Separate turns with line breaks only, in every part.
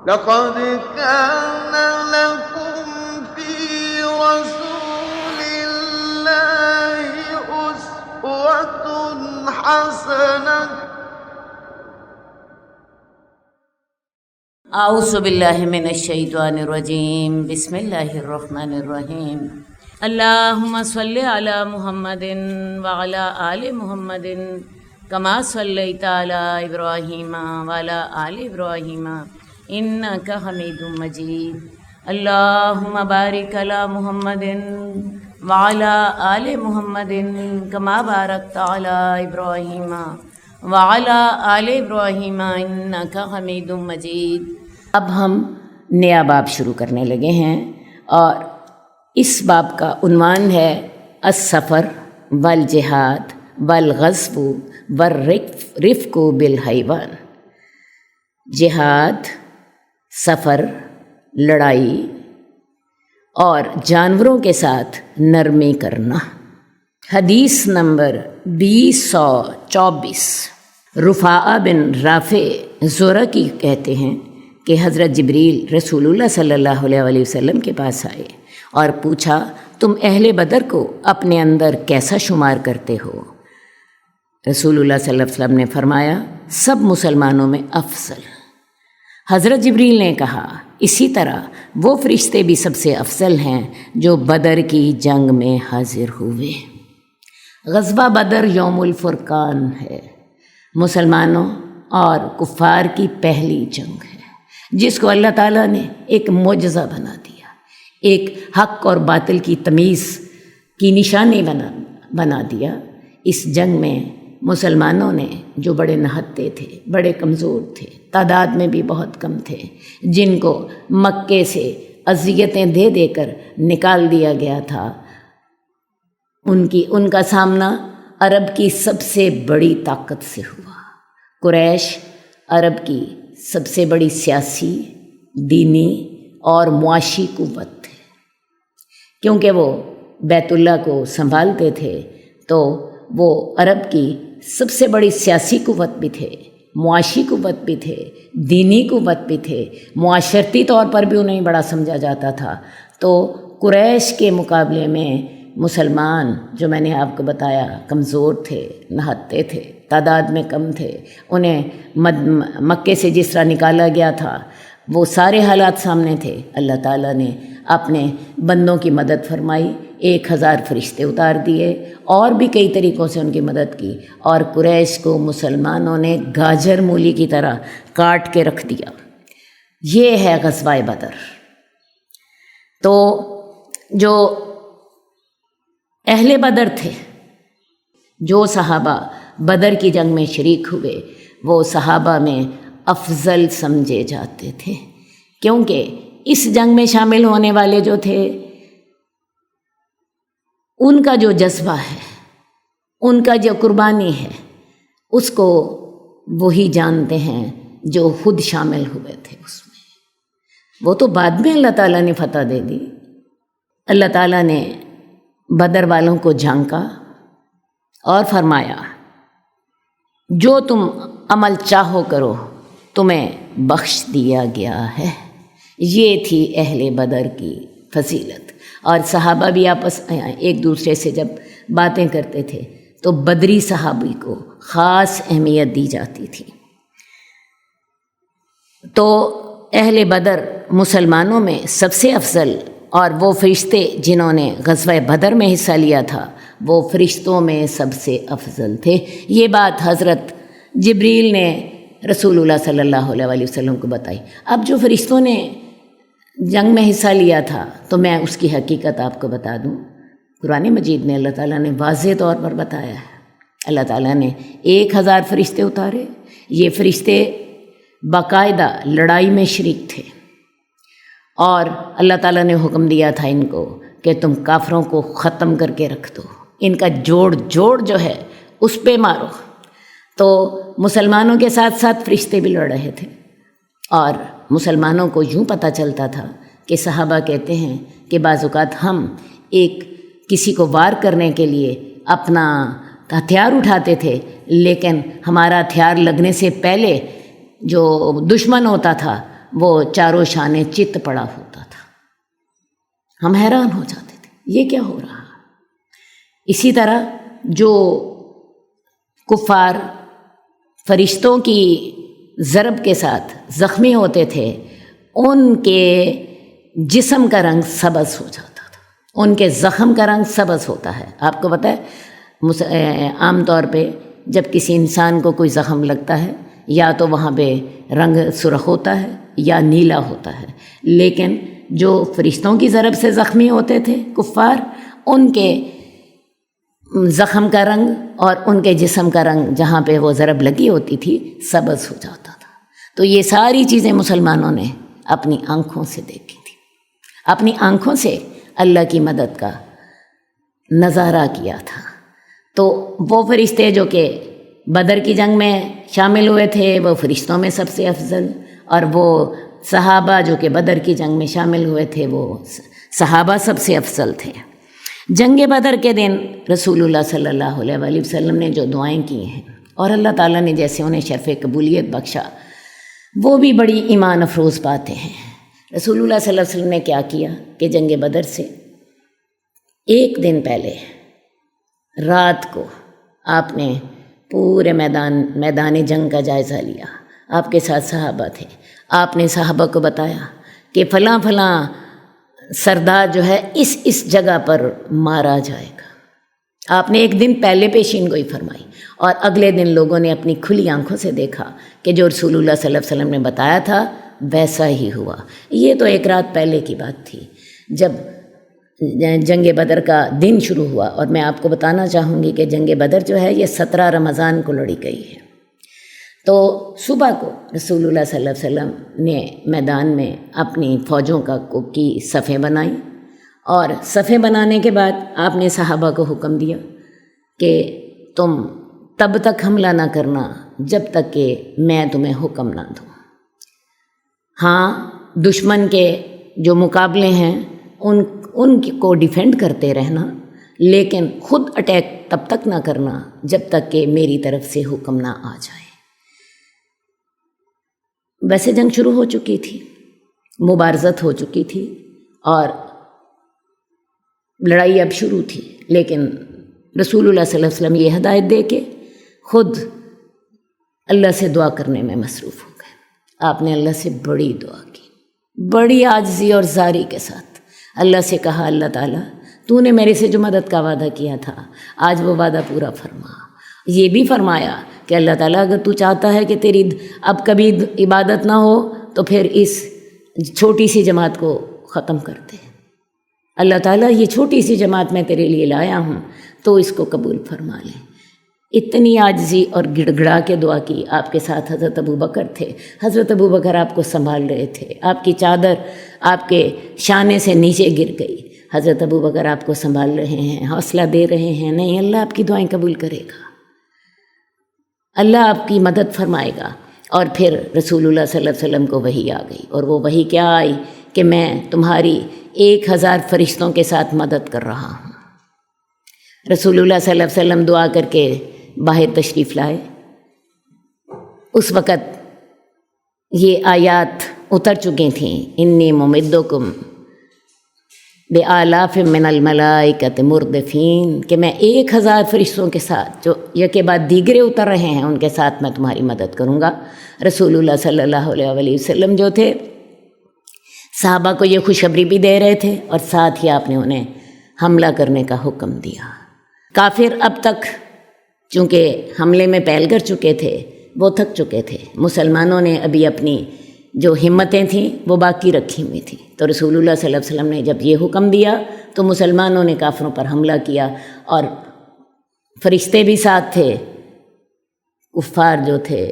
لقد كان لكم في رسول الله أسوة حسنة
اعوذ باللہ من الشیطان الرجیم بسم اللہ الرحمن الرحیم اللہم صلی علی محمد وعلی آل محمد کما صلیت علی ابراہیم وعلی آل ابراہیم انک حمید مجید اللہم بارک علی محمد وعلی آل محمد کما بارکت علی ابراہیم وعلی آل ابراہیم انک حمید مجید۔ اب ہم نیا باب شروع کرنے لگے ہیں اور اس باب کا عنوان ہے السفر والجہاد والغزو والرفق بالحیوان۔ جہاد، سفر، لڑائی اور جانوروں کے ساتھ نرمی کرنا۔ حدیث نمبر 2024۔ رفاعہ بن رافع زرقی کہتے ہیں کہ حضرت جبریل رسول اللہ صلی اللہ علیہ وسلم کے پاس آئے اور پوچھا، تم اہل بدر کو اپنے اندر کیسا شمار کرتے ہو؟ رسول اللہ صلی اللہ علیہ وسلم نے فرمایا، سب مسلمانوں میں افضل۔ حضرت جبریل نے کہا، اسی طرح وہ فرشتے بھی سب سے افضل ہیں جو بدر کی جنگ میں حاضر ہوئے۔ غزوہ بدر یوم الفرقان ہے، مسلمانوں اور کفار کی پہلی جنگ ہے جس کو اللہ تعالیٰ نے ایک معجزہ بنا دیا، ایک حق اور باطل کی تمیز کی نشانی بنا دیا۔ اس جنگ میں مسلمانوں نے جو بڑے نہتے تھے، بڑے کمزور تھے، تعداد میں بھی بہت کم تھے، جن کو مکے سے اذیتیں دے دے کر نکال دیا گیا تھا، ان کا سامنا عرب کی سب سے بڑی طاقت سے ہوا۔ قریش عرب کی سب سے بڑی سیاسی، دینی اور معاشی قوت تھے، کیونکہ وہ بیت اللہ کو سنبھالتے تھے تو وہ عرب کی سب سے بڑی سیاسی قوت بھی تھے، معاشی قوت بھی تھے، دینی قوت بھی تھے، معاشرتی طور پر بھی انہیں بڑا سمجھا جاتا تھا۔ تو قریش کے مقابلے میں مسلمان، جو میں نے آپ کو بتایا، کمزور تھے، نہتے تھے، تعداد میں کم تھے، انہیں مکے سے جس طرح نکالا گیا تھا وہ سارے حالات سامنے تھے۔ اللہ تعالیٰ نے اپنے بندوں کی مدد فرمائی، 1000 فرشتے اتار دیے اور بھی کئی طریقوں سے ان کی مدد کی، اور قریش کو مسلمانوں نے گاجر مولی کی طرح کاٹ کے رکھ دیا۔ یہ ہے غزوہ بدر۔ تو جو اہل بدر تھے، جو صحابہ بدر کی جنگ میں شریک ہوئے، وہ صحابہ میں افضل سمجھے جاتے تھے، کیونکہ اس جنگ میں شامل ہونے والے جو تھے، ان کا جو جذبہ ہے، ان کا جو قربانی ہے، اس کو وہی جانتے ہیں جو خود شامل ہوئے تھے اس میں۔ وہ تو بعد میں اللہ تعالیٰ نے فتح دے دی۔ اللہ تعالیٰ نے بدر والوں کو جھانکا اور فرمایا، جو تم عمل چاہو کرو، تمہیں بخش دیا گیا ہے۔ یہ تھی اہل بدر کی فضیلت۔ اور صحابہ بھی آپس ایک دوسرے سے جب باتیں کرتے تھے تو بدری صحابی کو خاص اہمیت دی جاتی تھی۔ تو اہل بدر مسلمانوں میں سب سے افضل، اور وہ فرشتے جنہوں نے غزوہ بدر میں حصہ لیا تھا وہ فرشتوں میں سب سے افضل تھے۔ یہ بات حضرت جبریل نے رسول اللہ صلی اللہ علیہ وسلم کو بتائی۔ اب جو فرشتوں نے جنگ میں حصہ لیا تھا تو میں اس کی حقیقت آپ کو بتا دوں۔ قرآن مجید میں اللہ تعالیٰ نے واضح طور پر بتایا ہے، اللہ تعالیٰ نے 1000 فرشتے اتارے۔ یہ فرشتے باقاعدہ لڑائی میں شریک تھے، اور اللہ تعالیٰ نے حکم دیا تھا ان کو کہ تم کافروں کو ختم کر کے رکھ دو، ان کا جوڑ جو ہے اس پہ مارو۔ تو مسلمانوں کے ساتھ ساتھ فرشتے بھی لڑ رہے تھے، اور مسلمانوں کو یوں پتہ چلتا تھا کہ صحابہ کہتے ہیں کہ بعض اوقات ہم کسی کو وار کرنے کے لیے اپنا ہتھیار اٹھاتے تھے، لیکن ہمارا ہتھیار لگنے سے پہلے جو دشمن ہوتا تھا وہ چاروں شانے چت پڑا ہوتا تھا۔ ہم حیران ہو جاتے تھے، یہ کیا ہو رہا؟ اسی طرح جو کفار فرشتوں کی ضرب کے ساتھ زخمی ہوتے تھے، ان کے جسم کا رنگ سبز ہو جاتا تھا، ان کے زخم کا رنگ سبز ہوتا ہے۔ آپ کو پتہ ہے عام طور پہ جب کسی انسان کو کوئی زخم لگتا ہے یا تو وہاں پہ رنگ سرخ ہوتا ہے یا نیلا ہوتا ہے، لیکن جو فرشتوں کی ضرب سے زخمی ہوتے تھے کفار، ان کے زخم کا رنگ اور ان کے جسم کا رنگ جہاں پہ وہ ضرب لگی ہوتی تھی سبز ہو جاتا تھا۔ تو یہ ساری چیزیں مسلمانوں نے اپنی آنکھوں سے دیکھی تھی، اپنی آنکھوں سے اللہ کی مدد کا نظارہ کیا تھا۔ تو وہ فرشتے جو کہ بدر کی جنگ میں شامل ہوئے تھے وہ فرشتوں میں سب سے افضل، اور وہ صحابہ جو کہ بدر کی جنگ میں شامل ہوئے تھے وہ صحابہ سب سے افضل تھے۔ جنگ بدر کے دن رسول اللہ صلی اللہ علیہ وآلہ وسلم نے جو دعائیں کی ہیں اور اللہ تعالیٰ نے جیسے انہیں شرف قبولیت بخشا، وہ بھی بڑی ایمان افروز باتیں ہیں۔ رسول اللہ صلی اللہ علیہ وسلم نے کیا کیا کہ جنگ بدر سے ایک دن پہلے رات کو آپ نے پورے میدان جنگ کا جائزہ لیا۔ آپ کے ساتھ صحابہ تھے، آپ نے صحابہ کو بتایا کہ فلاں فلاں سردار جو ہے اس جگہ پر مارا جائے گا۔ آپ نے ایک دن پہلے پیشین گوئی فرمائی، اور اگلے دن لوگوں نے اپنی کھلی آنکھوں سے دیکھا کہ جو رسول اللہ صلی اللہ علیہ وسلم نے بتایا تھا ویسا ہی ہوا۔ یہ تو ایک رات پہلے کی بات تھی جب جنگ بدر کا دن شروع ہوا، اور میں آپ کو بتانا چاہوں گی کہ جنگ بدر جو ہے یہ 17 رمضان کو لڑی گئی ہے۔ تو صبح کو رسول اللہ صلی اللہ علیہ وسلم نے میدان میں اپنی فوجوں کی صفیں بنائیں، اور صفیں بنانے کے بعد آپ نے صحابہ کو حکم دیا کہ تم تب تک حملہ نہ کرنا جب تک کہ میں تمہیں حکم نہ دوں۔ ہاں، دشمن کے جو مقابلے ہیں ان کو ڈیفینڈ کرتے رہنا، لیکن خود اٹیک تب تک نہ کرنا جب تک کہ میری طرف سے حکم نہ آ جائے۔ ویسے جنگ شروع ہو چکی تھی، مبارزت ہو چکی تھی، اور لڑائی اب شروع تھی، لیکن رسول اللہ صلی اللہ علیہ وسلم یہ ہدایت دے کے خود اللہ سے دعا کرنے میں مصروف ہو گئے۔ آپ نے اللہ سے بڑی دعا کی، بڑی عاجزی اور زاری کے ساتھ اللہ سے کہا، اللہ تعالیٰ تو نے میرے سے جو مدد کا وعدہ کیا تھا آج وہ وعدہ پورا فرما۔ یہ بھی فرمایا کہ اللہ تعالیٰ اگر تو چاہتا ہے کہ تیری اب کبھی عبادت نہ ہو تو پھر اس چھوٹی سی جماعت کو ختم کر دے۔ اللہ تعالیٰ یہ چھوٹی سی جماعت میں تیرے لیے لایا ہوں تو اس کو قبول فرما لے۔ اتنی عاجزی اور گڑ گڑا کے دعا کی۔ آپ کے ساتھ حضرت ابوبکر تھے، حضرت ابوبکر آپ کو سنبھال رہے تھے، آپ کی چادر آپ کے شانے سے نیچے گر گئی، حضرت ابوبکر آپ کو سنبھال رہے ہیں، حوصلہ دے رہے ہیں، نہیں اللہ آپ کی دعائیں قبول کرے گا، اللہ آپ کی مدد فرمائے گا۔ اور پھر رسول اللہ صلی اللہ علیہ وسلم کو وحی آ گئی، اور وہ وحی کیا آئی کہ میں تمہاری 1000 فرشتوں کے ساتھ مدد کر رہا ہوں۔ رسول اللہ صلی اللہ علیہ وسلم دعا کر کے باہر تشریف لائے۔ اس وقت یہ آیات اتر چکی تھیں، انی ممدکم بآلاف من الملائکۃ مردفین، کہ میں 1000 فرشتوں کے ساتھ جو یکے بعد دیگرے اتر رہے ہیں ان کے ساتھ میں تمہاری مدد کروں گا۔ رسول اللہ صلی اللہ علیہ وآلہ وسلم جو تھے صحابہ کو یہ خوشخبری بھی دے رہے تھے، اور ساتھ ہی آپ نے انہیں حملہ کرنے کا حکم دیا۔ کافر اب تک چونکہ حملے میں پہل کر چکے تھے، وہ تھک چکے تھے، مسلمانوں نے ابھی اپنی جو ہمتیں تھیں وہ باقی رکھی ہوئی تھیں۔ تو رسول اللہ صلی اللہ علیہ وسلم نے جب یہ حکم دیا تو مسلمانوں نے کافروں پر حملہ کیا، اور فرشتے بھی ساتھ تھے، کفار جو تھے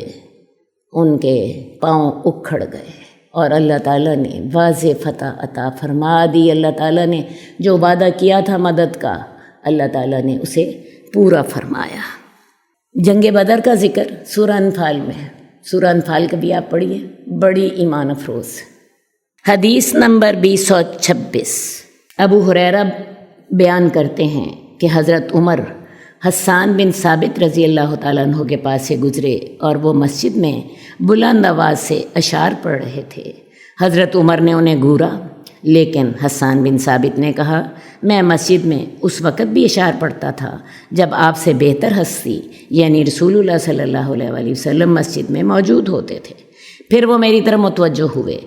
ان کے پاؤں اکھڑ گئے، اور اللہ تعالیٰ نے واضح فتح عطا فرما دی۔ اللہ تعالیٰ نے جو وعدہ کیا تھا مدد کا، اللہ تعالیٰ نے اسے پورا فرمایا۔ جنگ بدر کا ذکر سورہ انفال میں ہے، سورہ انفال کا بھی آپ پڑھیے، بڑی ایمان افروز۔ حدیث نمبر 226، ابو ہریرہ بیان کرتے ہیں کہ حضرت عمر حسان بن ثابت رضی اللہ تعالیٰ عنہ کے پاس سے گزرے، اور وہ مسجد میں بلند آواز سے اشعار پڑھ رہے تھے۔ حضرت عمر نے انہیں گھورا، لیکن حسان بن ثابت نے کہا میں مسجد میں اس وقت بھی اشعار پڑھتا تھا جب آپ سے بہتر ہستی یعنی رسول اللہ صلی اللہ علیہ وآلہ وسلم مسجد میں موجود ہوتے تھے۔ پھر وہ میری طرف متوجہ ہوئے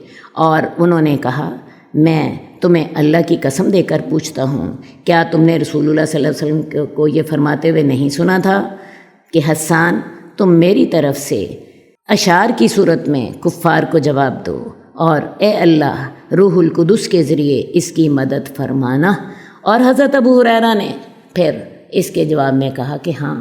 اور انہوں نے کہا میں تمہیں اللہ کی قسم دے کر پوچھتا ہوں، کیا تم نے رسول اللہ صلی اللہ علیہ وسلم کو یہ فرماتے ہوئے نہیں سنا تھا کہ حسان تم میری طرف سے اشعار کی صورت میں کفار کو جواب دو اور اے اللہ روح القدس کے ذریعے اس کی مدد فرمانا؟ اور حضرت ابو ہریرہ نے پھر اس کے جواب میں کہا کہ ہاں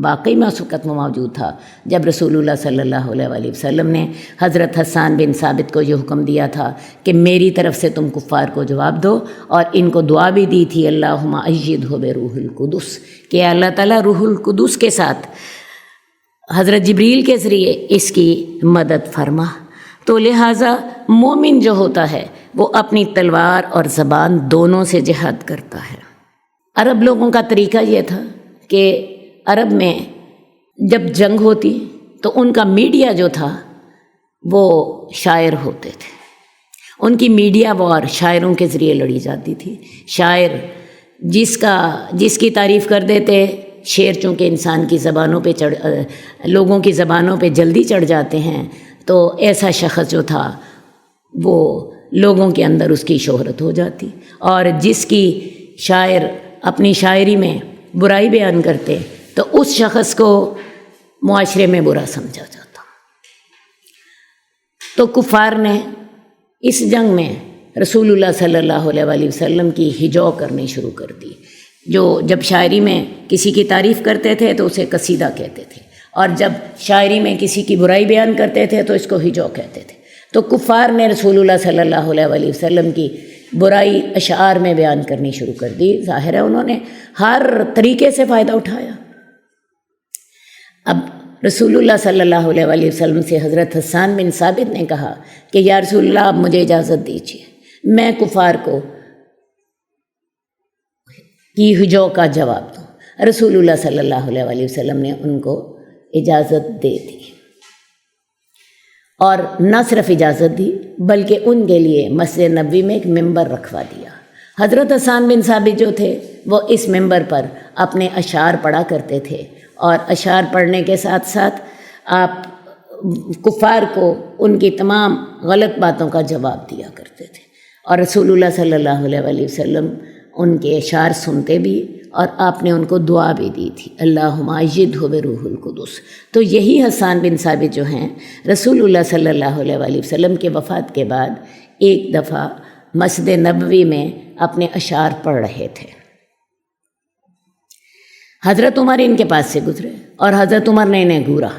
واقعی میں اس وقت موجود تھا جب رسول اللہ صلی اللہ علیہ وآلہ وسلم نے حضرت حسان بن ثابت کو یہ حکم دیا تھا کہ میری طرف سے تم کفار کو جواب دو، اور ان کو دعا بھی دی تھی اللہم ایدہ بروح القدس کہ اللہ تعالیٰ روح القدس کے ساتھ حضرت جبریل کے ذریعے اس کی مدد فرما۔ تو لہٰذا مومن جو ہوتا ہے وہ اپنی تلوار اور زبان دونوں سے جہاد کرتا ہے۔ عرب لوگوں کا طریقہ یہ تھا کہ عرب میں جب جنگ ہوتی تو ان کا میڈیا جو تھا وہ شاعر ہوتے تھے، ان کی میڈیا وار شاعروں کے ذریعے لڑی جاتی تھی۔ شاعر جس کی تعریف کر دیتے، شعر چونکہ انسان کی زبانوں پہ لوگوں کی زبانوں پہ جلدی چڑھ جاتے ہیں، تو ایسا شخص جو تھا وہ لوگوں کے اندر اس کی شہرت ہو جاتی، اور جس کی شاعر اپنی شاعری میں برائی بیان کرتے تو اس شخص کو معاشرے میں برا سمجھا جاتا۔ تو کفار نے اس جنگ میں رسول اللہ صلی اللہ علیہ وآلہ وسلم کی ہجو کرنی شروع کر دی۔ جب شاعری میں کسی کی تعریف کرتے تھے تو اسے قصیدہ کہتے تھے، اور جب شاعری میں کسی کی برائی بیان کرتے تھے تو اس کو ہجو کہتے تھے۔ تو کفار نے رسول اللہ صلی اللہ علیہ وآلہ وسلم کی برائی اشعار میں بیان کرنی شروع کر دی۔ ظاہر ہے انہوں نے ہر طریقے سے فائدہ اٹھایا۔ اب رسول اللہ صلی اللہ علیہ وآلہ وسلم سے حضرت حسان بن ثابت نے کہا کہ یا رسول اللہ آپ مجھے اجازت دیجیے میں کفار کو کی ہجو کا جواب دوں۔ رسول اللہ صلی اللہ علیہ وآلہ وسلم نے ان کو اجازت دے دی، اور نہ صرف اجازت دی بلکہ ان کے لیے مسجد نبوی میں ایک ممبر رکھوا دیا۔ حضرت حسان بن ثابت جو تھے وہ اس ممبر پر اپنے اشعار پڑھا کرتے تھے، اور اشعار پڑھنے کے ساتھ ساتھ آپ کفار کو ان کی تمام غلط باتوں کا جواب دیا کرتے تھے، اور رسول اللہ صلی اللہ علیہ وآلہ وسلم ان کے اشعار سنتے بھی، اور آپ نے ان کو دعا بھی دی تھی اللہم ایدہ بروح القدس۔ تو یہی حسان بن ثابت جو ہیں رسول اللہ صلی اللہ علیہ وآلہ وسلم کے وفات کے بعد ایک دفعہ مسجد نبوی میں اپنے اشعار پڑھ رہے تھے۔ حضرت عمر ان کے پاس سے گزرے اور حضرت عمر نے انہیں گھورا۔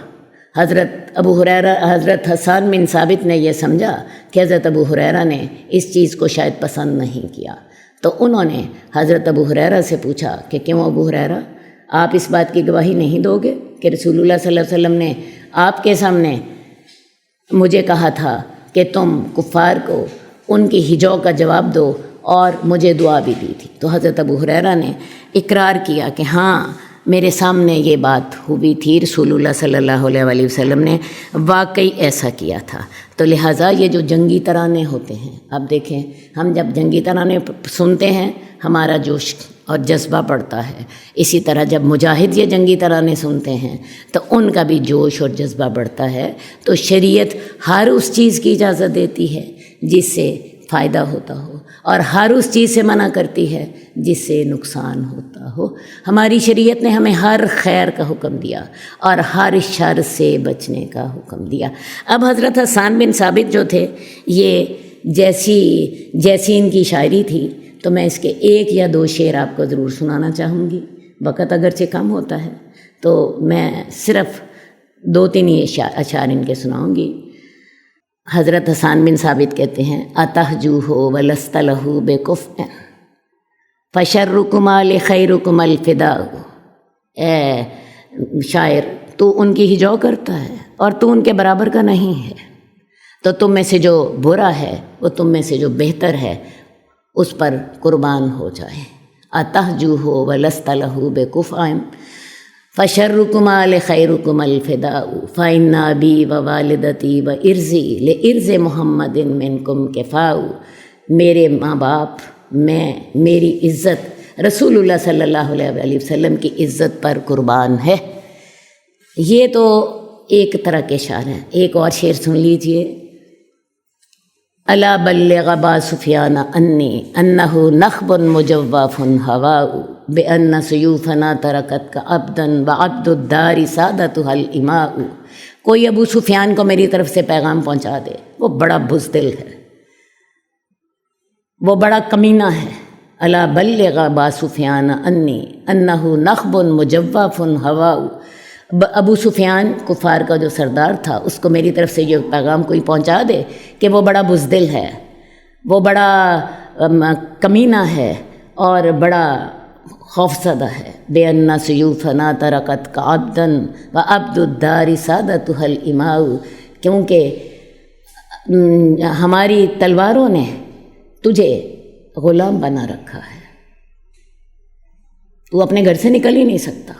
حضرت حسان بن ثابت نے یہ سمجھا کہ حضرت ابو ہریرہ نے اس چیز کو شاید پسند نہیں کیا، تو انہوں نے حضرت ابو ہریرہ سے پوچھا کہ کیوں ابو ہریرہ آپ اس بات کی گواہی نہیں دو گے کہ رسول اللہ صلی اللہ علیہ وسلم نے آپ کے سامنے مجھے کہا تھا کہ تم کفار کو ان کی ہجو کا جواب دو، اور مجھے دعا بھی دی تھی؟ تو حضرت ابو ہریرہ نے اقرار کیا کہ ہاں میرے سامنے یہ بات ہوئی تھی، رسول اللہ صلی اللہ علیہ وآلہ وسلم نے واقعی ایسا کیا تھا۔ تو لہٰذا یہ جو جنگی ترانے ہوتے ہیں، اب دیکھیں ہم جب جنگی ترانے سنتے ہیں ہمارا جوش اور جذبہ بڑھتا ہے، اسی طرح جب مجاہد یہ جنگی ترانے سنتے ہیں تو ان کا بھی جوش اور جذبہ بڑھتا ہے۔ تو شریعت ہر اس چیز کی اجازت دیتی ہے جس سے فائدہ ہوتا ہو، اور ہر اس چیز سے منع کرتی ہے جس سے نقصان ہوتا ہو۔ ہماری شریعت نے ہمیں ہر خیر کا حکم دیا اور ہر شر سے بچنے کا حکم دیا۔ اب حضرت حسان بن ثابت جو تھے، یہ جیسی ان کی شاعری تھی، تو میں اس کے ایک یا دو شعر آپ کو ضرور سنانا چاہوں گی۔ وقت اگرچہ کم ہوتا ہے تو میں صرف 2-3 ہی اشعار ان کے سناؤں گی۔ حضرت حسان بن ثابت کہتے ہیں اتہجوہ ولست لہ بکفء فشرکما لخیرکما الفداء۔ اے شاعر تو ان کی ہجو کرتا ہے اور تو ان کے برابر کا نہیں ہے، تو تم میں سے جو برا ہے وہ تم میں سے جو بہتر ہے اس پر قربان ہو جائے۔ اتہجوہ ولست لہ بکفء فشرکم علی خیرکم الفداء فإن ابی و والدتی و ارضی لارض محمد منکم کفاء، میرے ماں باپ، میری عزت رسول اللہ صلی اللہ علیہ وآلہ وسلم کی عزت پر قربان ہے۔ یہ تو ایک طرح کے شعر ہیں۔ ایک اور شعر سن لیجئے، الا بلغ ابا سفیان انی انہ نخب مجوف ہواء بان سیوفنا ترکت کا عبدا وعبد الدار سادتها الاماء۔ کوئی ابو سفیان کو میری طرف سے پیغام پہنچا دے، وہ بڑا بزدل ہے، وہ بڑا کمینہ ہے۔ الا بلغ ابا سفیان انی انہ نخب مجوف ہواء، ابو سفیان کفار کا جو سردار تھا، اس کو میری طرف سے یہ پیغام کوئی پہنچا دے کہ وہ بڑا بزدل ہے، وہ بڑا کمینہ ہے اور بڑا خوفزدہ ہے۔ بِأَنَّ سُيُوفَنَا تَرَكَتْ كَعَبْدًا وَعَبْدُ الدَّارِ سَادَتُهَا الْإِمَاءُ، کیونکہ ہماری تلواروں نے تجھے غلام بنا رکھا ہے، تو اپنے گھر سے نکل ہی نہیں سکتا۔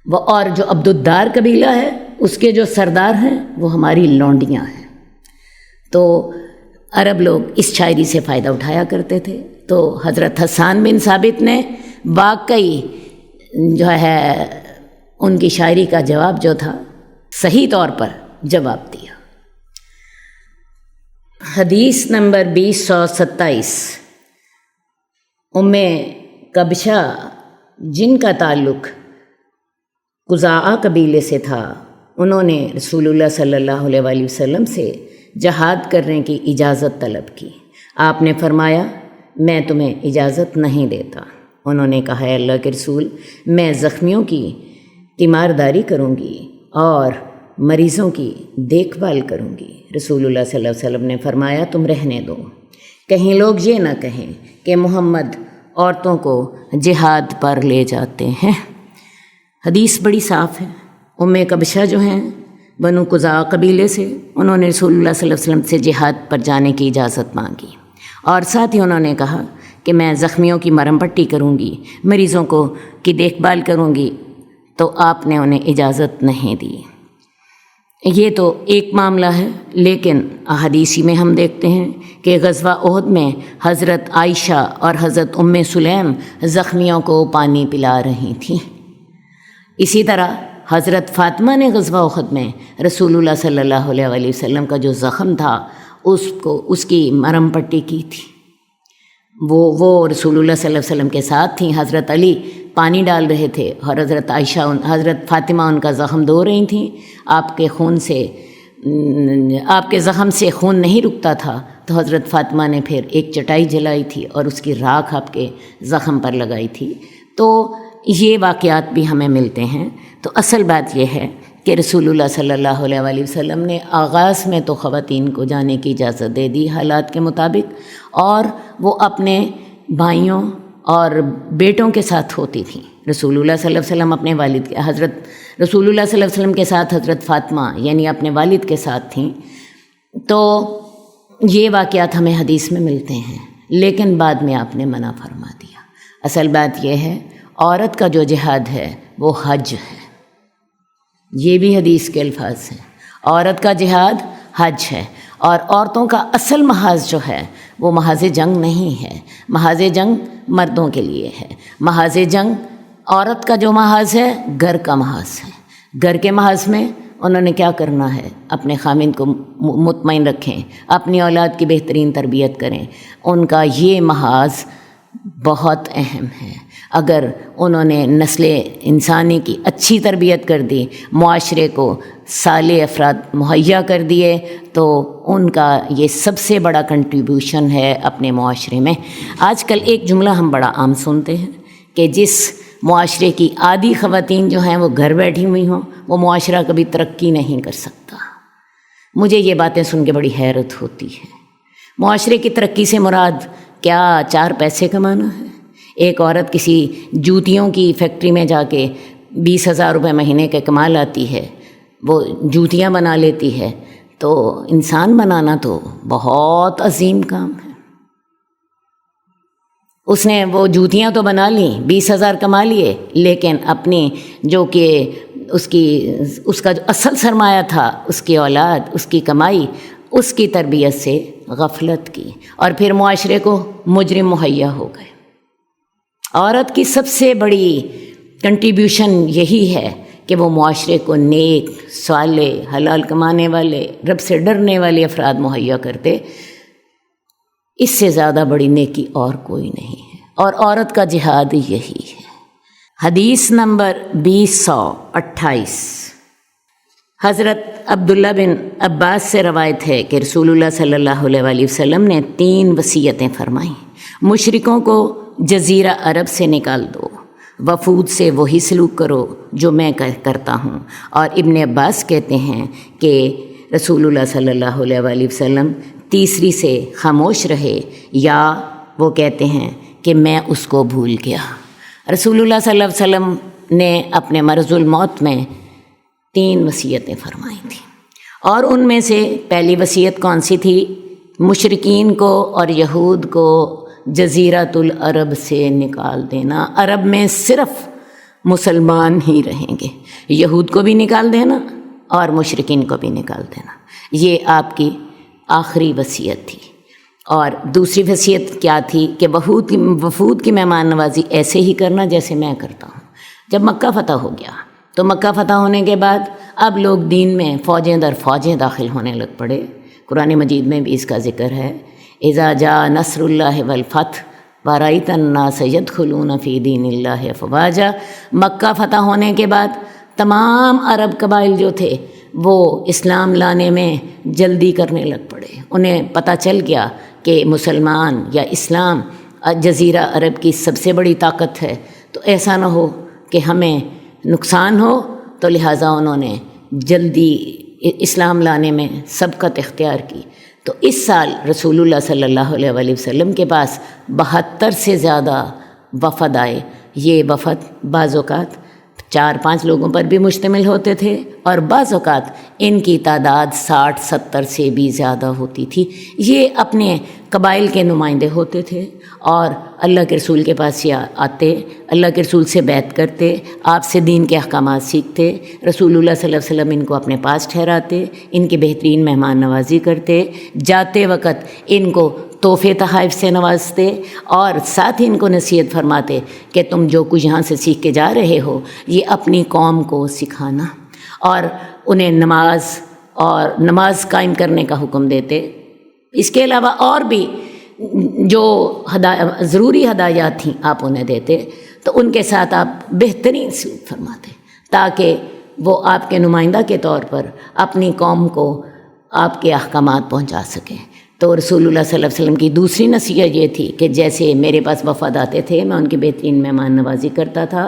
وہ اور جو عبد الدار قبیلہ ہے، اس کے جو سردار ہیں وہ ہماری لونڈیاں ہیں۔ تو عرب لوگ اس شاعری سے فائدہ اٹھایا کرتے تھے۔ تو حضرت حسان بن ثابت نے واقعی جو ہے ان کی شاعری کا جواب جو تھا صحیح طور پر جواب دیا۔ حدیث نمبر 2027، ام کبشہ جن کا تعلق قزاعہ قبیلے سے تھا، انہوں نے رسول اللہ صلی اللہ علیہ وآلہ وسلم سے جہاد کرنے کی اجازت طلب کی۔ آپ نے فرمایا میں تمہیں اجازت نہیں دیتا۔ انہوں نے کہا اے اللہ کے رسول، میں زخمیوں کی تیمارداری کروں گی اور مریضوں کی دیکھ بھال کروں گی۔ رسول اللہ صلی اللہ علیہ وسلم نے فرمایا تم رہنے دو، کہیں لوگ یہ نہ کہیں کہ محمد عورتوں کو جہاد پر لے جاتے ہیں۔ حدیث بڑی صاف ہے۔ ام کبشہ جو ہیں بنو قزاع قبیلے سے، انہوں نے رسول اللہ صلی اللہ علیہ وسلم سے جہاد پر جانے کی اجازت مانگی، اور ساتھ ہی انہوں نے کہا کہ میں زخمیوں کی مرہم پٹی کروں گی، مریضوں کی دیکھ بھال کروں گی، تو آپ نے انہیں اجازت نہیں دی۔ یہ تو ایک معاملہ ہے، لیکن احادیثی میں ہم دیکھتے ہیں کہ غزوہ احد میں حضرت عائشہ اور حضرت ام سلیم زخمیوں کو پانی پلا رہی تھیں۔ اسی طرح حضرت فاطمہ نے غزوہ احد میں رسول اللہ صلی اللہ علیہ وآلہ وسلم کا جو زخم تھا اس کی مرہم پٹی کی تھی۔ وہ رسول اللہ صلی اللہ علیہ وسلم کے ساتھ تھیں۔ حضرت علی پانی ڈال رہے تھے اور حضرت فاطمہ ان کا زخم دھو رہی تھیں۔ آپ کے زخم سے خون نہیں رکتا تھا، تو حضرت فاطمہ نے پھر ایک چٹائی جلائی تھی اور اس کی راکھ آپ کے زخم پر لگائی تھی۔ تو یہ واقعات بھی ہمیں ملتے ہیں۔ تو اصل بات یہ ہے کہ رسول اللہ صلی اللہ علیہ وآلہ وسلم نے آغاز میں تو خواتین کو جانے کی اجازت دے دی حالات کے مطابق، اور وہ اپنے بھائیوں اور بیٹوں کے ساتھ ہوتی تھیں۔ رسول اللہ صلی اللہ علیہ وسلم اپنے رسول اللہ صلی اللہ علیہ وسلم کے ساتھ حضرت فاطمہ یعنی اپنے والد کے ساتھ تھیں۔ تو یہ واقعات ہمیں حدیث میں ملتے ہیں، لیکن بعد میں آپ نے منع فرما دیا۔ اصل بات یہ ہے عورت کا جو جہاد ہے وہ حج ہے، یہ بھی حدیث کے الفاظ ہیں۔ عورت کا جہاد حج ہے، اور عورتوں کا اصل محاذ جو ہے وہ محاذ جنگ نہیں ہے، محاذ جنگ مردوں کے لیے ہے۔ محاذ جنگ عورت کا جو محاذ ہے گھر کا محاذ ہے۔ گھر کے محاذ میں انہوں نے کیا کرنا ہے؟ اپنے خامند کو مطمئن رکھیں، اپنی اولاد کی بہترین تربیت کریں۔ ان کا یہ محاذ بہت اہم ہے۔ اگر انہوں نے نسل انسانی کی اچھی تربیت کر دی، معاشرے کو صالح افراد مہیا کر دیے، تو ان کا یہ سب سے بڑا کنٹریبیوشن ہے اپنے معاشرے میں۔ آج کل ایک جملہ ہم بڑا عام سنتے ہیں کہ جس معاشرے کی آدھی خواتین جو ہیں وہ گھر بیٹھی ہوئی ہوں، وہ معاشرہ کبھی ترقی نہیں کر سکتا۔ مجھے یہ باتیں سن کے بڑی حیرت ہوتی ہے۔ معاشرے کی ترقی سے مراد کیا 4 پیسے کمانا ہے؟ ایک عورت کسی جوتیوں کی فیکٹری میں جا کے 20,000 روپے مہینے کے کما لاتی ہے، وہ جوتیاں بنا لیتی ہے، تو انسان بنانا تو بہت عظیم کام ہے۔ اس نے وہ جوتیاں تو بنا لیں، 20,000 کما لیے، لیکن اپنی جو کہ اس کا جو اصل سرمایہ تھا، اس کی اولاد، اس کی کمائی، اس کی تربیت سے غفلت کی، اور پھر معاشرے کو مجرم مہیا ہو گئے۔ عورت کی سب سے بڑی کنٹریبیوشن یہی ہے کہ وہ معاشرے کو نیک، صالح، حلال کمانے والے، رب سے ڈرنے والے افراد مہیا کرتے۔ اس سے زیادہ بڑی نیکی اور کوئی نہیں ہے، اور عورت کا جہاد یہی ہے۔ حدیث نمبر 2028، حضرت عبداللہ بن عباس سے روایت ہے کہ رسول اللہ صلی اللہ علیہ وآلہ وسلم نے 3 وصیتیں فرمائیں۔ مشرکوں کو جزیرہ عرب سے نکال دو، وفود سے وہی سلوک کرو جو میں کرتا ہوں۔ اور ابن عباس کہتے ہیں کہ رسول اللہ صلی اللہ علیہ وآلہ وسلم تیسری سے خاموش رہے، یا وہ کہتے ہیں کہ میں اس کو بھول گیا۔ رسول اللہ صلی اللہ علیہ وسلم نے اپنے مرض الموت میں 3 وصیتیں فرمائی تھیں، اور ان میں سے پہلی وصیت کون سی تھی؟ مشرکین کو اور یہود کو جزیرۃ العرب سے نکال دینا۔ عرب میں صرف مسلمان ہی رہیں گے، یہود کو بھی نکال دینا اور مشرکین کو بھی نکال دینا۔ یہ آپ کی آخری وصیت تھی۔ اور دوسری وصیت کیا تھی کہ وفود کی مہمان نوازی ایسے ہی کرنا جیسے میں کرتا ہوں۔ جب مکہ فتح ہو گیا تو مکہ فتح ہونے کے بعد اب لوگ دین میں فوجیں در فوجیں داخل ہونے لگ پڑے۔ قرآن مجید میں بھی اس کا ذکر ہے، اذا جاء نصر اللہ والفتح ورأیت الناس یدخلون فی دین اللہ افواجا۔ مکہ فتح ہونے کے بعد تمام عرب قبائل جو تھے وہ اسلام لانے میں جلدی کرنے لگ پڑے۔ انہیں پتہ چل گیا کہ مسلمان یا اسلام جزیرہ عرب کی سب سے بڑی طاقت ہے، تو ایسا نہ ہو کہ ہمیں نقصان ہو، تو لہٰذا انہوں نے جلدی اسلام لانے میں سبقت اختیار کی۔ تو اس سال رسول اللہ صلی اللہ علیہ وآلہ وسلم کے پاس 72 سے زیادہ وفد آئے۔ یہ وفد بعض اوقات 4-5 لوگوں پر بھی مشتمل ہوتے تھے، اور بعض اوقات ان کی تعداد 60-70 سے بھی زیادہ ہوتی تھی۔ یہ اپنے قبائل کے نمائندے ہوتے تھے، اور اللہ کے رسول کے پاس یہ آتے، اللہ کے رسول سے بیعت کرتے، آپ سے دین کے احکامات سیکھتے، رسول اللہ صلی اللہ علیہ وسلم ان کو اپنے پاس ٹھہراتے، ان کی بہترین مہمان نوازی کرتے، جاتے وقت ان کو تحفے تحائف سے نوازتے، اور ساتھ ہی ان کو نصیحت فرماتے کہ تم جو کچھ یہاں سے سیکھ کے جا رہے ہو یہ اپنی قوم کو سکھانا، اور انہیں نماز قائم کرنے کا حکم دیتے۔ اس کے علاوہ اور بھی جو ضروری ہدایات تھیں آپ انہیں دیتے، تو ان کے ساتھ آپ بہترین سلوک فرماتے تاکہ وہ آپ کے نمائندہ کے طور پر اپنی قوم کو آپ کے احکامات پہنچا سکیں۔ تو رسول اللہ صلی اللہ علیہ وسلم کی دوسری نصیحت یہ تھی کہ جیسے میرے پاس وفد آتے تھے میں ان کی بہترین مہمان نوازی کرتا تھا،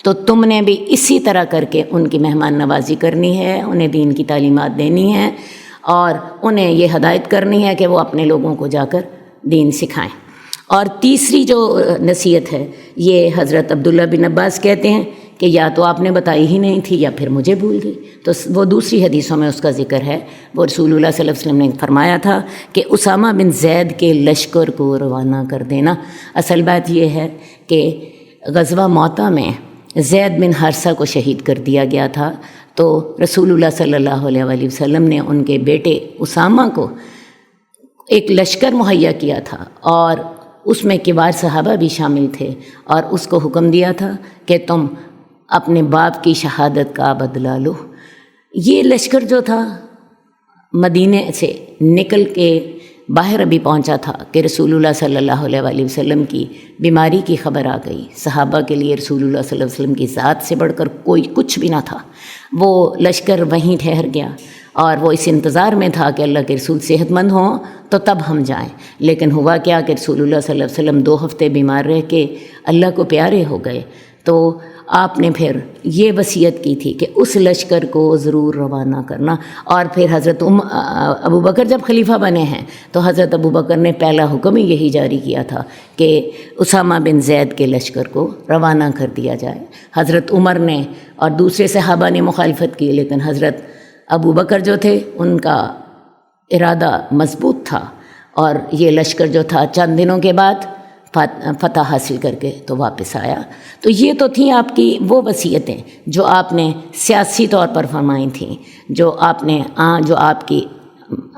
تو تم نے بھی اسی طرح کر کے ان کی مہمان نوازی کرنی ہے، انہیں دین کی تعلیمات دینی ہے، اور انہیں یہ ہدایت کرنی ہے کہ وہ اپنے لوگوں کو جا کر دین سکھائیں۔ اور تیسری جو نصیحت ہے یہ حضرت عبداللہ بن عباس کہتے ہیں کہ یا تو آپ نے بتائی ہی نہیں تھی یا پھر مجھے بھول گئی۔ تو وہ دوسری حدیثوں میں اس کا ذکر ہے، وہ رسول اللہ صلی اللہ علیہ وسلم نے فرمایا تھا کہ اسامہ بن زید کے لشکر کو روانہ کر دینا۔ اصل بات یہ ہے کہ غزوہ موطا میں زید بن حارثہ کو شہید کر دیا گیا تھا، تو رسول اللہ صلی اللہ علیہ وآلہ وسلم نے ان کے بیٹے اسامہ کو ایک لشکر مہیا کیا تھا، اور اس میں کبار صحابہ بھی شامل تھے، اور اس کو حکم دیا تھا کہ تم اپنے باپ کی شہادت کا بدلہ لو۔ یہ لشکر جو تھا مدینے سے نکل کے باہر ابھی پہنچا تھا کہ رسول اللہ صلی اللہ علیہ وآلہ وسلم کی بیماری کی خبر آ گئی۔ صحابہ کے لیے رسول اللہ صلی اللہ علیہ وسلم کی ذات سے بڑھ کر کوئی کچھ بھی نہ تھا۔ وہ لشکر وہیں ٹھہر گیا، اور وہ اس انتظار میں تھا کہ اللہ کے رسول صحت مند ہوں تو تب ہم جائیں۔ لیکن ہوا کیا کہ رسول اللہ صلی اللہ علیہ وسلم 2 ہفتے بیمار رہ کے اللہ کو پیارے ہو گئے۔ تو آپ نے پھر یہ وصیت کی تھی کہ اس لشکر کو ضرور روانہ کرنا۔ اور پھر حضرت ابو بکر جب خلیفہ بنے ہیں تو حضرت ابو بکر نے پہلا حکم ہی یہی جاری کیا تھا کہ اسامہ بن زید کے لشکر کو روانہ کر دیا جائے۔ حضرت عمر نے اور دوسرے صحابہ نے مخالفت کی، لیکن حضرت ابو بکر جو تھے ان کا ارادہ مضبوط تھا، اور یہ لشکر جو تھا چند دنوں کے بعد فتح حاصل کر کے تو واپس آیا۔ تو یہ تو تھیں آپ کی وہ وصیتیں جو آپ نے سیاسی طور پر فرمائی تھیں، جو آپ کی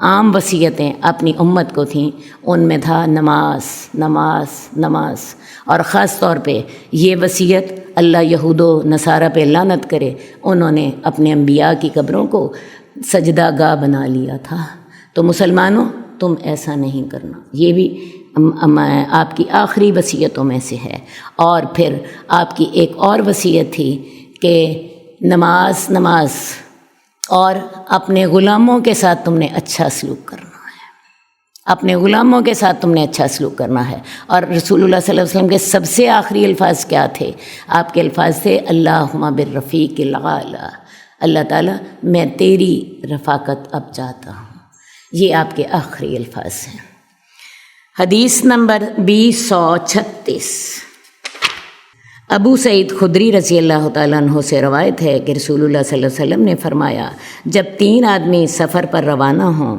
عام وصیتیں اپنی امت کو تھیں، ان میں تھا نماز نماز نماز، اور خاص طور پہ یہ وصیت، اللہ یہود و نصارہ پہ لعنت کرے، انہوں نے اپنے انبیاء کی قبروں کو سجدہ گاہ بنا لیا تھا۔ تو مسلمانوں، تم ایسا نہیں کرنا، یہ بھی آپ کی آخری وصیتوں میں سے ہے۔ اور پھر آپ کی ایک اور وصیت تھی کہ نماز نماز، اور اپنے غلاموں کے ساتھ تم نے اچھا سلوک کرنا ہے، اپنے غلاموں کے ساتھ تم نے اچھا سلوک کرنا ہے۔ اور رسول اللہ صلی اللہ علیہ وسلم کے سب سے آخری الفاظ کیا تھے؟ آپ کے الفاظ تھے اللہم بالرفیق الاعلی، اللہ تعالیٰ میں تیری رفاقت اب چاہتا ہوں۔ یہ آپ کے آخری الفاظ ہیں۔ حدیث نمبر 2036، ابو سعید خدری رضی اللہ تعالیٰ عنہ سے روایت ہے کہ رسول اللہ صلی اللہ علیہ وسلم نے فرمایا، جب 3 آدمی سفر پر روانہ ہوں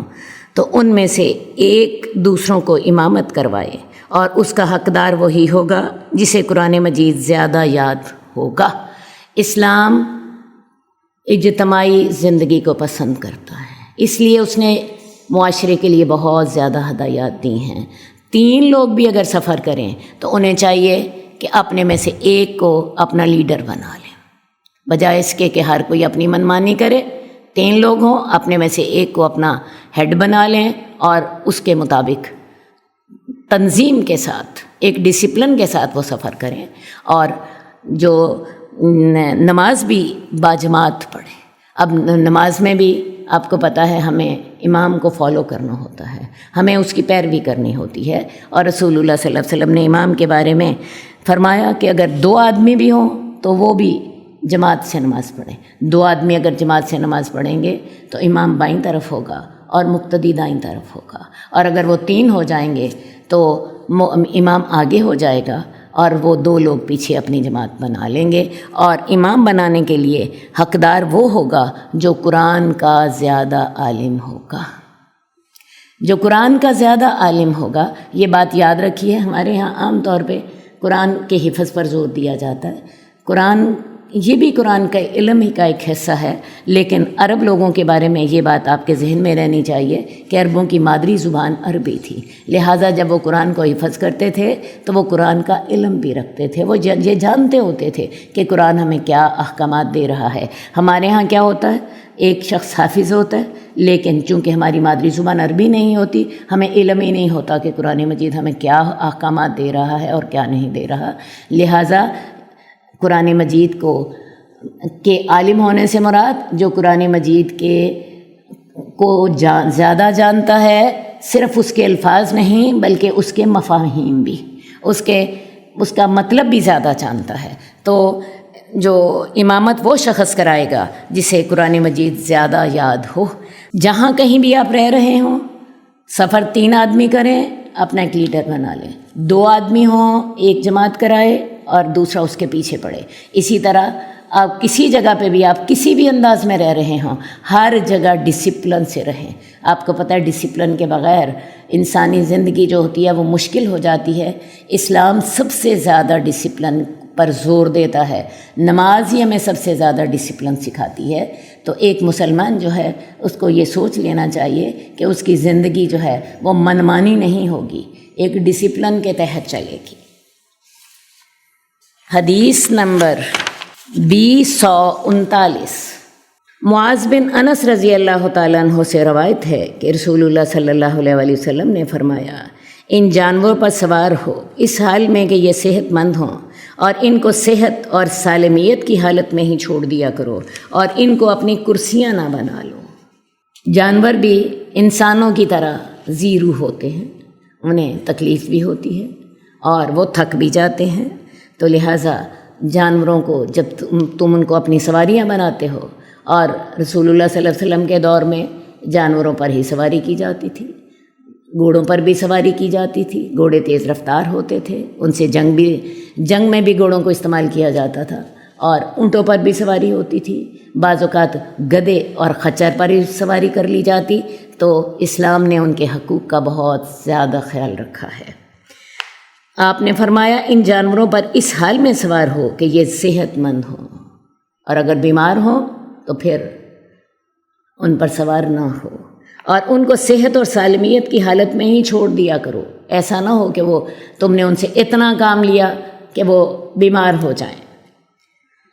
تو ان میں سے ایک دوسروں کو امامت کروائے، اور اس کا حقدار وہی ہوگا جسے قرآن مجید زیادہ یاد ہوگا۔ اسلام اجتماعی زندگی کو پسند کرتا ہے، اس لیے اس نے معاشرے کے لیے بہت زیادہ ہدایات دی ہیں۔ 3 لوگ بھی اگر سفر کریں تو انہیں چاہیے کہ اپنے میں سے ایک کو اپنا لیڈر بنا لیں، بجائے اس کے کہ ہر کوئی اپنی منمانی کرے۔ 3 لوگ ہوں، اپنے میں سے ایک کو اپنا ہیڈ بنا لیں اور اس کے مطابق تنظیم کے ساتھ، ایک ڈسپلن کے ساتھ وہ سفر کریں، اور جو نماز بھی باجماعت پڑھیں۔ اب نماز میں بھی آپ کو پتہ ہے ہمیں امام کو فالو کرنا ہوتا ہے، ہمیں اس کی پیروی کرنی ہوتی ہے، اور رسول اللہ صلی اللہ علیہ وسلم نے امام کے بارے میں فرمایا کہ اگر 2 آدمی بھی ہوں تو وہ بھی جماعت سے نماز پڑھیں۔ 2 آدمی اگر جماعت سے نماز پڑھیں گے تو امام بائیں طرف ہوگا اور مقتدی دائیں طرف ہوگا، اور اگر وہ 3 ہو جائیں گے تو امام آگے ہو جائے گا اور وہ 2 لوگ پیچھے اپنی جماعت بنا لیں گے۔ اور امام بنانے کے لیے حقدار وہ ہوگا جو قرآن کا زیادہ عالم ہوگا، جو قرآن کا زیادہ عالم ہوگا۔ یہ بات یاد رکھیے، ہمارے ہاں عام طور پہ قرآن کے حفظ پر زور دیا جاتا ہے۔ قرآن، یہ بھی قرآن کا علم ہی کا ایک حصہ ہے، لیکن عرب لوگوں کے بارے میں یہ بات آپ کے ذہن میں رہنی چاہیے کہ عربوں کی مادری زبان عربی تھی، لہٰذا جب وہ قرآن کو حفظ کرتے تھے تو وہ قرآن کا علم بھی رکھتے تھے، وہ یہ جانتے ہوتے تھے کہ قرآن ہمیں کیا احکامات دے رہا ہے۔ ہمارے ہاں کیا ہوتا ہے، ایک شخص حافظ ہوتا ہے، لیکن چونکہ ہماری مادری زبان عربی نہیں ہوتی، ہمیں علم ہی نہیں ہوتا کہ قرآن مجید ہمیں کیا احکامات دے رہا ہے اور کیا نہیں دے رہا۔ لہٰذا قرآن مجید کے عالم ہونے سے مراد جو قرآن مجید کو زیادہ جانتا ہے، صرف اس کے الفاظ نہیں بلکہ اس کے مفاہیم بھی، اس کا مطلب بھی زیادہ جانتا ہے۔ تو جو امامت وہ شخص کرائے گا جسے قرآن مجید زیادہ یاد ہو۔ جہاں کہیں بھی آپ رہ رہے ہوں، سفر 3 آدمی کریں، اپنا ایک لیڈر بنا لیں، 2 آدمی ہوں، ایک جماعت کرائے اور دوسرا اس کے پیچھے پڑے۔ اسی طرح آپ کسی جگہ پہ بھی، آپ کسی بھی انداز میں رہ رہے ہوں، ہر جگہ ڈسپلن سے رہیں۔ آپ کو پتہ ہے ڈسپلن کے بغیر انسانی زندگی جو ہوتی ہے وہ مشکل ہو جاتی ہے۔ اسلام سب سے زیادہ ڈسپلن پر زور دیتا ہے، نماز ہی ہمیں سب سے زیادہ ڈسپلن سکھاتی ہے۔ تو ایک مسلمان جو ہے اس کو یہ سوچ لینا چاہیے کہ اس کی زندگی جو ہے وہ منمانی نہیں ہوگی، ایک ڈسپلن کے تحت چلے گی۔ حدیث نمبر 2039، معاذ بن انس رضی اللہ تعالیٰ عنہ سے روایت ہے کہ رسول اللہ صلی اللہ علیہ وسلم نے فرمایا، ان جانوروں پر سوار ہو اس حال میں کہ یہ صحت مند ہوں، اور ان کو صحت اور سالمیت کی حالت میں ہی چھوڑ دیا کرو، اور ان کو اپنی کرسیاں نہ بنا لو۔ جانور بھی انسانوں کی طرح زیرو ہوتے ہیں، انہیں تکلیف بھی ہوتی ہے اور وہ تھک بھی جاتے ہیں، تو لہٰذا جانوروں کو جب تم ان کو اپنی سواریاں بناتے ہو، اور رسول اللہ صلی اللہ علیہ وسلم کے دور میں جانوروں پر ہی سواری کی جاتی تھی، گھوڑوں پر بھی سواری کی جاتی تھی، گھوڑے تیز رفتار ہوتے تھے، ان سے جنگ میں بھی گھوڑوں کو استعمال کیا جاتا تھا، اور اونٹوں پر بھی سواری ہوتی تھی، بعض اوقات گدھے اور خچر پر ہی سواری کر لی جاتی۔ تو اسلام نے ان کے حقوق کا بہت زیادہ خیال رکھا ہے۔ آپ نے فرمایا ان جانوروں پر اس حال میں سوار ہو کہ یہ صحت مند ہوں، اور اگر بیمار ہوں تو پھر ان پر سوار نہ ہو، اور ان کو صحت اور سالمیت کی حالت میں ہی چھوڑ دیا کرو۔ ایسا نہ ہو کہ تم نے ان سے اتنا کام لیا کہ وہ بیمار ہو جائیں۔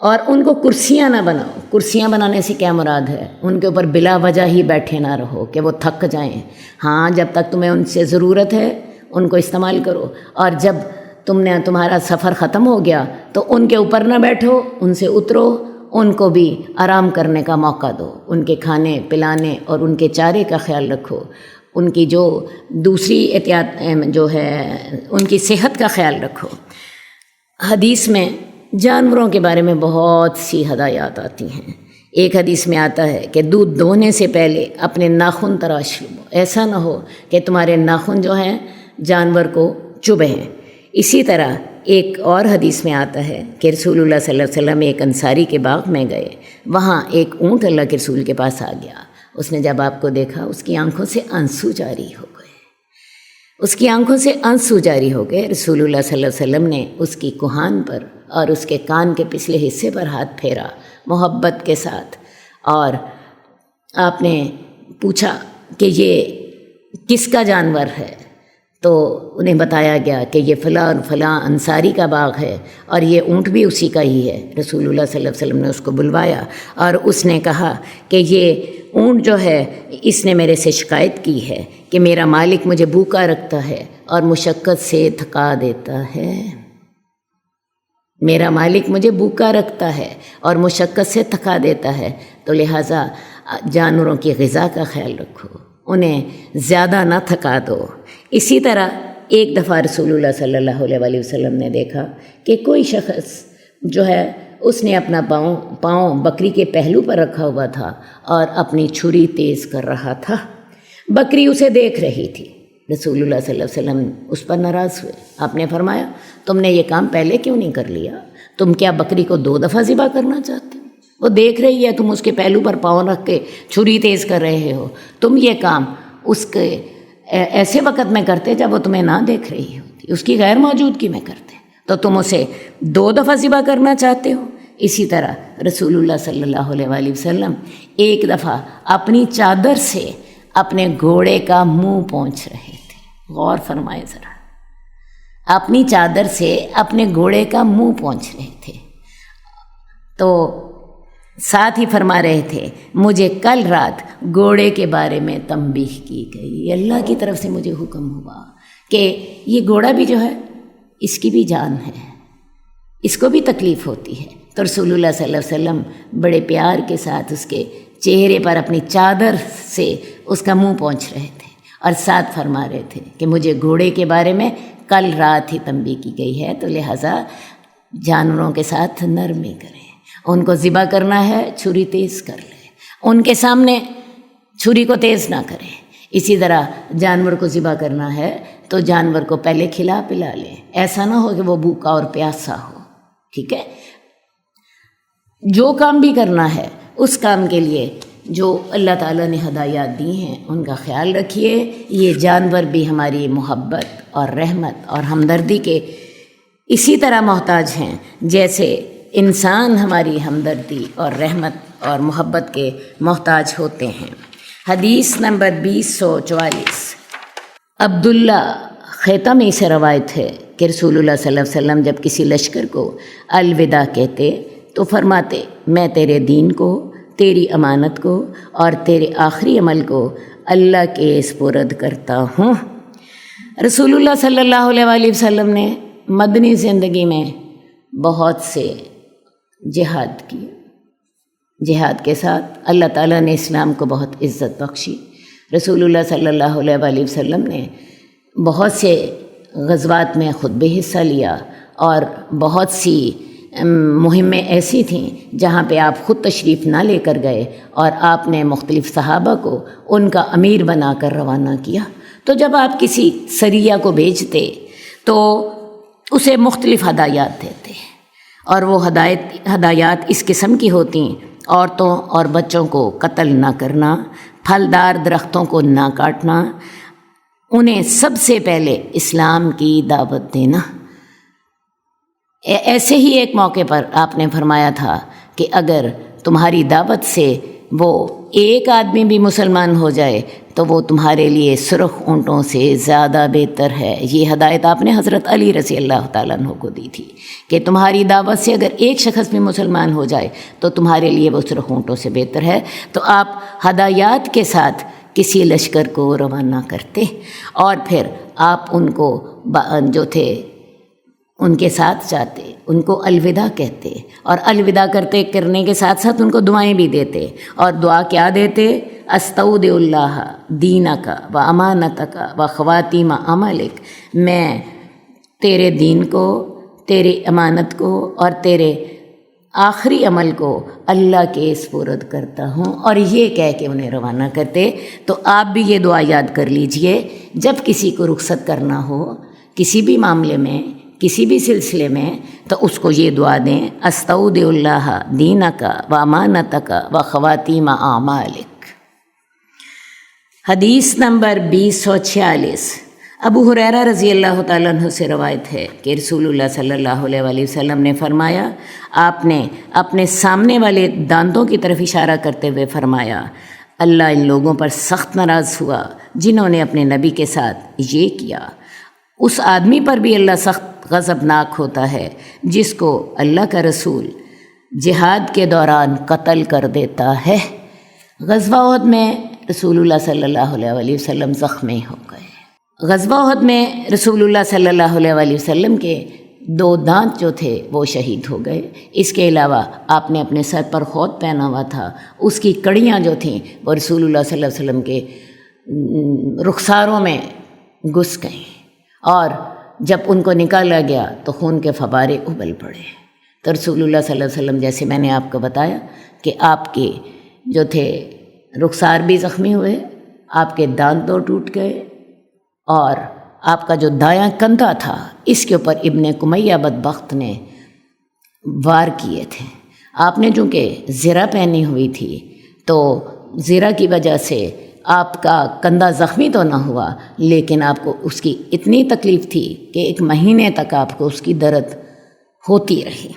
اور ان کو کرسیاں نہ بناؤ۔ کرسیاں بنانے سے کیا مراد ہے؟ ان کے اوپر بلا وجہ ہی بیٹھے نہ رہو کہ وہ تھک جائیں۔ ہاں، جب تک تمہیں ان سے ضرورت ہے ان کو استعمال کرو، اور جب تمہارا سفر ختم ہو گیا تو ان کے اوپر نہ بیٹھو، ان سے اترو، ان کو بھی آرام کرنے کا موقع دو، ان کے کھانے پلانے اور ان کے چارے کا خیال رکھو، ان کی جو دوسری احتیاط جو ہے ان کی صحت کا خیال رکھو۔ حدیث میں جانوروں کے بارے میں بہت سی ہدایات آتی ہیں۔ ایک حدیث میں آتا ہے کہ دودھ دوہنے سے پہلے اپنے ناخن تراش لو، ایسا نہ ہو کہ تمہارے ناخن جو ہیں جانور کو چبھیں۔ اسی طرح ایک اور حدیث میں آتا ہے کہ رسول اللہ صلی اللہ علیہ وسلم ایک انصاری کے باغ میں گئے، وہاں ایک اونٹ اللہ کے رسول کے پاس آ گیا۔ اس نے جب آپ کو دیکھا اس کی آنکھوں سے آنسو جاری ہو گئے، اس کی آنکھوں سے آنسو جاری ہو گئے۔ رسول اللہ صلی اللہ علیہ وسلم نے اس کی کوہان پر اور اس کے کان کے پچھلے حصے پر ہاتھ پھیرا محبت کے ساتھ، اور آپ نے پوچھا کہ یہ کس کا جانور ہے؟ تو انہیں بتایا گیا کہ یہ فلاں اور فلاں انصاری کا باغ ہے، اور یہ اونٹ بھی اسی کا ہی ہے۔ رسول اللہ صلی اللہ علیہ وسلم نے اس کو بلوایا اور اس نے کہا کہ یہ اونٹ جو ہے اس نے میرے سے شکایت کی ہے کہ میرا مالک مجھے بھوکا رکھتا ہے اور مشقت سے تھکا دیتا ہے، میرا مالک مجھے بھوکا رکھتا ہے اور مشقت سے تھکا دیتا ہے، تو لہٰذا جانوروں کی غذا کا خیال رکھو، انہیں زیادہ نہ تھکا دو۔ اسی طرح ایک دفعہ رسول اللہ صلی اللہ علیہ وسلم نے دیکھا کہ کوئی شخص جو ہے اس نے اپنا پاؤں بکری کے پہلو پر رکھا ہوا تھا اور اپنی چھری تیز کر رہا تھا۔ بکری اسے دیکھ رہی تھی۔ رسول اللہ صلی اللہ علیہ وسلم اس پر ناراض ہوئے۔ آپ نے فرمایا تم نے یہ کام پہلے کیوں نہیں کر لیا؟ تم کیا بکری کو 2 دفعہ ذبح کرنا چاہتے ہو؟ وہ دیکھ رہی ہے، تم اس کے پہلو پر پاؤں رکھ کے چھری تیز کر رہے ہو۔ تم یہ کام اس کے ایسے وقت میں کرتے جب وہ تمہیں نہ دیکھ رہی ہوتی، اس کی غیر موجودگی میں کرتے، تو تم اسے 2 دفعہ ذبح کرنا چاہتے ہو۔ اسی طرح رسول اللہ صلی اللہ علیہ وسلم ایک دفعہ اپنی چادر سے اپنے گھوڑے کا منہ پونچھ رہے تھے۔ غور فرمائے ذرا، اپنی چادر سے اپنے گھوڑے کا منہ پونچھ رہے تھے، تو ساتھ ہی فرما رہے تھے مجھے کل رات گھوڑے کے بارے میں تنبیہ کی گئی، اللہ کی طرف سے مجھے حکم ہوا کہ یہ گھوڑا بھی جو ہے اس کی بھی جان ہے، اس کو بھی تکلیف ہوتی ہے۔ تو رسول اللہ صلی اللہ علیہ وسلم بڑے پیار کے ساتھ اس کے چہرے پر اپنی چادر سے اس کا منہ پونچھ رہے تھے، اور ساتھ فرما رہے تھے کہ مجھے گھوڑے کے بارے میں کل رات ہی تنبیہ کی گئی ہے، تو لہٰذا جانوروں کے ساتھ نرمی کریں، ان کو ذبح کرنا ہے چھری تیز کر لیں، ان کے سامنے چھری کو تیز نہ کریں۔ اسی طرح جانور کو ذبح کرنا ہے تو جانور کو پہلے کھلا پلا لیں، ایسا نہ ہو کہ وہ بھوکا اور پیاسا ہو، ٹھیک ہے؟ جو کام بھی کرنا ہے اس کام کے لیے جو اللہ تعالیٰ نے ہدایات دی ہیں ان کا خیال رکھیے۔ یہ جانور بھی ہماری محبت اور رحمت اور ہمدردی کے اسی طرح محتاج ہیں جیسے انسان ہماری ہمدردی اور رحمت اور محبت کے محتاج ہوتے ہیں۔ حدیث نمبر 2044 عبداللہ خیتمی سے روایت ہے کہ رسول اللہ صلی اللہ علیہ وسلم جب کسی لشکر کو الوداع کہتے تو فرماتے میں تیرے دین کو، تیری امانت کو اور تیرے آخری عمل کو اللہ کے سپرد کرتا ہوں۔ رسول اللہ صلی اللہ علیہ وسلم نے مدنی زندگی میں بہت سے جہاد کیے، جہاد کے ساتھ اللہ تعالیٰ نے اسلام کو بہت عزت بخشی۔ رسول اللہ صلی اللہ علیہ وسلم نے بہت سے غزوات میں خود بھی حصہ لیا، اور بہت سی مہمیں ایسی تھیں جہاں پہ آپ خود تشریف نہ لے کر گئے اور آپ نے مختلف صحابہ کو ان کا امیر بنا کر روانہ کیا۔ تو جب آپ کسی سریہ کو بھیجتے تو اسے مختلف ہدایات دیتے، اور وہ ہدایات اس قسم کی ہوتی: عورتوں اور بچوں کو قتل نہ کرنا، پھلدار درختوں کو نہ کاٹنا، انہیں سب سے پہلے اسلام کی دعوت دینا، ایسے ہی ایک موقع پر آپ نے فرمایا تھا کہ اگر تمہاری دعوت سے وہ ایک آدمی بھی مسلمان ہو جائے تو وہ تمہارے لیے سرخ اونٹوں سے زیادہ بہتر ہے۔ یہ ہدایت آپ نے حضرت علی رضی اللہ تعالیٰ عنہ کو دی تھی کہ تمہاری دعوت سے اگر ایک شخص بھی مسلمان ہو جائے تو تمہارے لیے وہ سرخ اونٹوں سے بہتر ہے۔ تو آپ ہدایات کے ساتھ کسی لشکر کو روانہ کرتے اور پھر آپ ان کو جو تھے ان کے ساتھ جاتے، ان کو الوداع کہتے، اور الوداع کرنے کے ساتھ ساتھ ان کو دعائیں بھی دیتے، اور دعا کیا دیتے؟ استودع اللہ دینک و امانتک و خواتیم عملک، میں تیرے دین کو، تیری امانت کو اور تیرے آخری عمل کو اللہ کے سپرد کرتا ہوں، اور یہ کہہ کے انہیں روانہ کرتے۔ تو آپ بھی یہ دعا یاد کر لیجئے، جب کسی کو رخصت کرنا ہو کسی بھی معاملے میں، کسی بھی سلسلے میں، تو اس کو یہ دعا دیں، استودع اللہ دینک و امانتک و خواتیم اعمالک۔ حدیث نمبر 2046، ابو ہریرہ رضی اللہ تعالیٰ عنہ سے روایت ہے کہ رسول اللہ صلی اللہ علیہ وآلہ وسلم نے فرمایا، آپ نے اپنے سامنے والے دانتوں کی طرف اشارہ کرتے ہوئے فرمایا، اللہ ان لوگوں پر سخت ناراض ہوا جنہوں نے اپنے نبی کے ساتھ یہ کیا۔ اس آدمی پر بھی اللہ سخت غضبناک ہوتا ہے جس کو اللہ کا رسول جہاد کے دوران قتل کر دیتا ہے۔ غزوہ احد میں رسول اللہ صلی اللہ علیہ وآلہ وسلم زخمی ہو گئے۔ غزوہ احد میں رسول اللہ صلی اللہ علیہ وآلہ وسلم کے 2 دانت جو تھے وہ شہید ہو گئے۔ اس کے علاوہ آپ نے اپنے سر پر خوت پہنا ہوا تھا، اس کی کڑیاں جو تھیں وہ رسول اللہ صلی اللہ علیہ وسلم کے رخساروں میں گھس گئیں، اور جب ان کو نکالا گیا تو خون کے فوارے ابل پڑے۔ تو رسول اللہ صلی اللہ علیہ وسلم، جیسے میں نے آپ کو بتایا کہ آپ کے جو تھے رخسار بھی زخمی ہوئے، آپ کے دانت 2 ٹوٹ گئے، اور آپ کا جو دایاں کندھا تھا اس کے اوپر ابن کمیہ بدبخت نے وار کیے تھے۔ آپ نے چونکہ زرہ پہنی ہوئی تھی تو زرہ کی وجہ سے آپ کا کندھا زخمی تو نہ ہوا، لیکن آپ کو اس کی اتنی تکلیف تھی کہ 1 مہینے تک آپ کو اس کی درد ہوتی رہی۔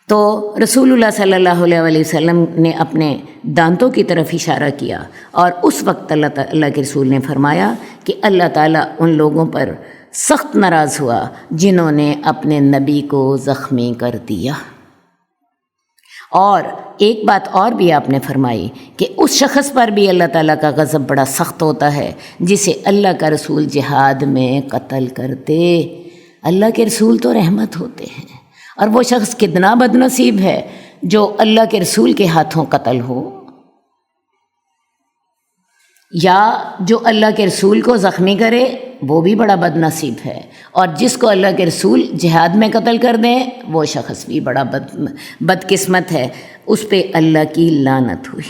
تو رسول اللہ صلی اللہ علیہ وآلہ وسلم نے اپنے دانتوں کی طرف اشارہ کیا، اور اس وقت اللہ کے رسول نے فرمایا کہ اللہ تعالیٰ ان لوگوں پر سخت ناراض ہوا جنہوں نے اپنے نبی کو زخمی کر دیا۔ اور ایک بات اور بھی آپ نے فرمائی کہ اس شخص پر بھی اللہ تعالیٰ کا غضب بڑا سخت ہوتا ہے جسے اللہ کا رسول جہاد میں قتل کر دے۔ اللہ کے رسول تو رحمت ہوتے ہیں، اور وہ شخص کتنا بد نصیب ہے جو اللہ کے رسول کے ہاتھوں قتل ہو، یا جو اللہ کے رسول کو زخمی کرے وہ بھی بڑا بد نصیب ہے، اور جس کو اللہ کے رسول جہاد میں قتل کر دیں وہ شخص بھی بڑا بد قسمت ہے، اس پہ اللہ کی لعنت ہوئی۔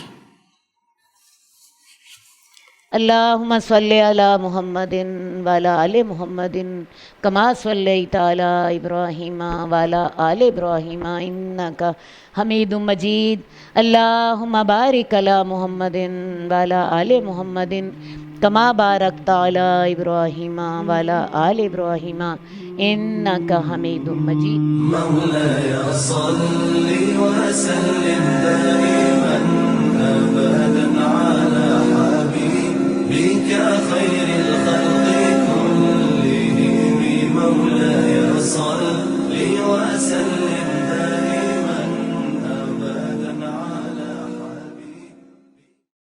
اللہم صلی علی محمد وعلی آل محمد کما صلیت علی ابراہیم وعلی آل ابراہیم انک حمید مجید۔ اللہم بارک علی محمد وعلی آل محمد کما بارکت علی ابراہیم وعلی آل ابراہیم انک حمید مجید۔
مولاي صل وسلم دائما